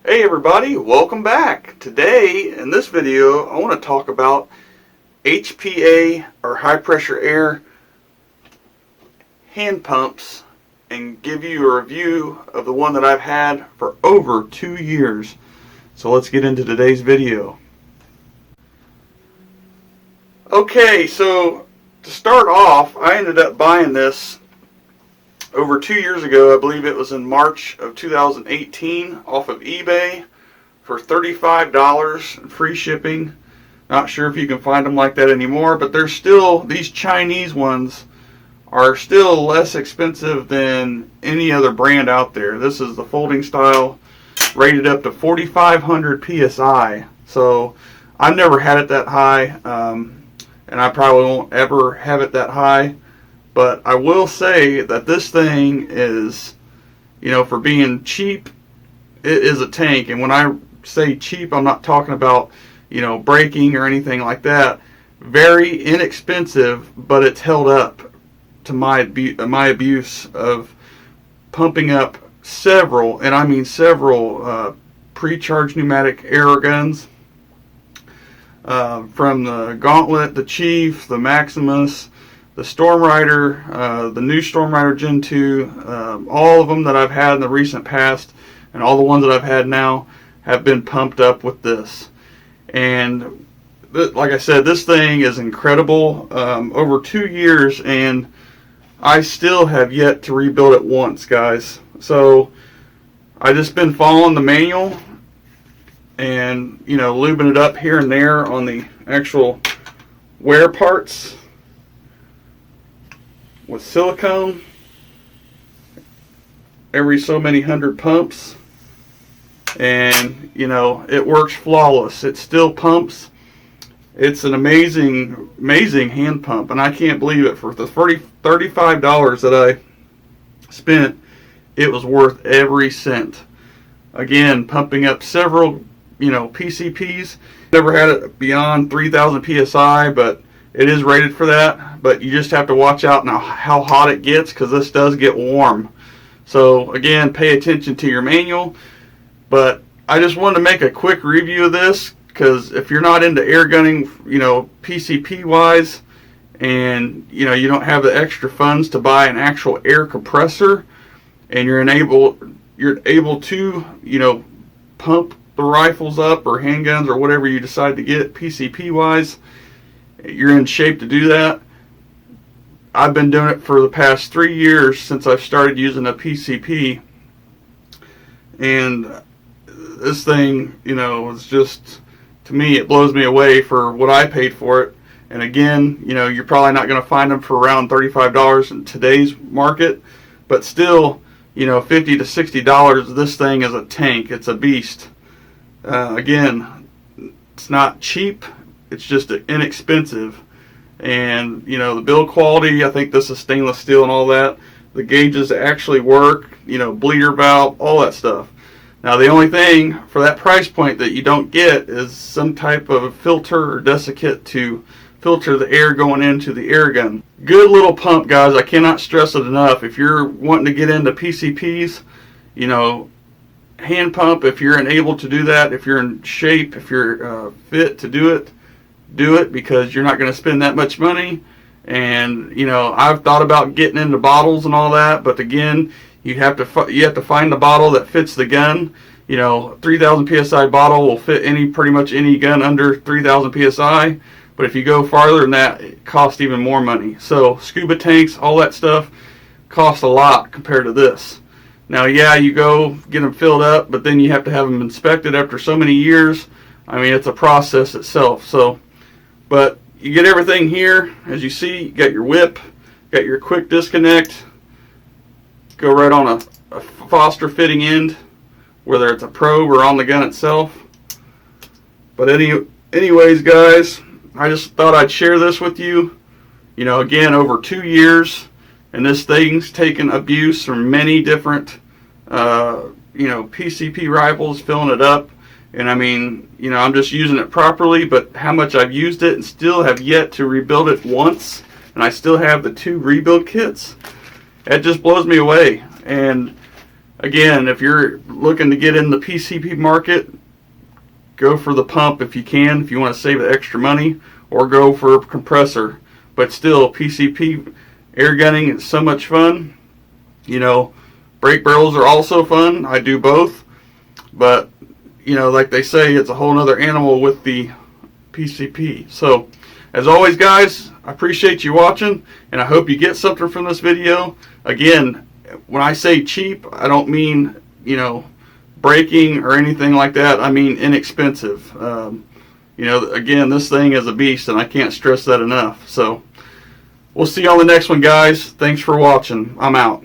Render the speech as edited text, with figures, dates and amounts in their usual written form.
Hey everybody, welcome back. Today in this video I want to talk about HPA or high pressure air hand pumps and give you a review of the one that I've had for over 2 years. So let's get into today's video. Okay, so to start off, I ended up buying this over 2 years ago. I believe it was in March of 2018 off of eBay for $35 and free shipping. Not sure if you can find them like that anymore, but they're still, these Chinese ones are still less expensive than any other brand out there. This is the folding style, rated up to 4,500 PSI. So I've never had it that high, and I probably won't ever have it that high. But I will say that this thing is, you know, for being cheap, it is a tank. And when I say cheap, I'm not talking about, you know, breaking or anything like that. Very inexpensive, but it's held up to my abuse of pumping up several, and I mean several, pre-charged pneumatic air guns. From the Gauntlet, the Chief, the Maximus, the Storm Rider, the new Storm Rider Gen 2, all of them that I've had in the recent past, and all the ones that I've had now have been pumped up with this. And like I said, this thing is incredible. Over 2 years, and I still have yet to rebuild it once, guys. So I just been following the manual and, you know, lubing it up here and there on the actual wear parts with silicone every so many hundred pumps, and you know, it works flawless. It still pumps. It's an amazing hand pump, and I can't believe it. For the $35 that I spent, it was worth every cent. Again, pumping up several, you know, PCPs. Never had it beyond 3,000 PSI, but it is rated for that. But you just have to watch out now how hot it gets, because this does get warm. So again, pay attention to your manual. But I just wanted to make a quick review of this, because if you're not into air gunning, you know, PCP wise, and you know, you don't have the extra funds to buy an actual air compressor, and you're able to, you know, pump the rifles up or handguns or whatever you decide to get PCP wise, you're in shape to do that. I've been doing it for the past 3 years since I've started using a PCP, and this thing, you know, is just, to me, it blows me away for what I paid for it. And again, you know, you're probably not going to find them for around $35 in today's market, but still, you know, $50 to $60, this thing is a tank. It's a beast. Again, it's not cheap, it's just inexpensive. And you know, the build quality, I think this is stainless steel and all that. The gauges actually work, you know, bleeder valve, all that stuff. Now the only thing for that price point that you don't get is some type of filter or desiccant to filter the air going into the air gun. Good little pump, guys. I cannot stress it enough. If you're wanting to get into PCPs, you know, hand pump, if you're able to do that, if you're in shape, if you're fit to do it, because you're not going to spend that much money. And you know, I've thought about getting into bottles and all that, but again, you have to find the bottle that fits the gun. You know, 3,000 PSI bottle will fit pretty much any gun under 3,000 PSI. But if you go farther than that, it costs even more money. So scuba tanks, all that stuff, costs a lot compared to this. Now, yeah, you go get them filled up, but then you have to have them inspected after so many years. I mean, it's a process itself. So, but you get everything here. As you see, you got your whip, got your quick disconnect. Go right on a Foster fitting end, whether it's a probe or on the gun itself. But anyways, guys, I just thought I'd share this with you. You know, again, over 2 years, and this thing's taken abuse from many different, you know, PCP rifles, filling it up. And I mean, you know, I'm just using it properly, but how much I've used it and still have yet to rebuild it once, and I still have the 2 rebuild kits. It just blows me away. And again, if you're looking to get in the PCP market, go for the pump if you can, if you want to save the extra money, or go for a compressor. But still, PCP air gunning is so much fun. You know, brake barrels are also fun. I do both. But, you know, like they say, it's a whole nother animal with the PCP. So, as always, guys, I appreciate you watching, and I hope you get something from this video. Again, when I say cheap, I don't mean, you know, breaking or anything like that. I mean inexpensive. You know, again, this thing is a beast, and I can't stress that enough. So, we'll see you on the next one, guys. Thanks for watching. I'm out.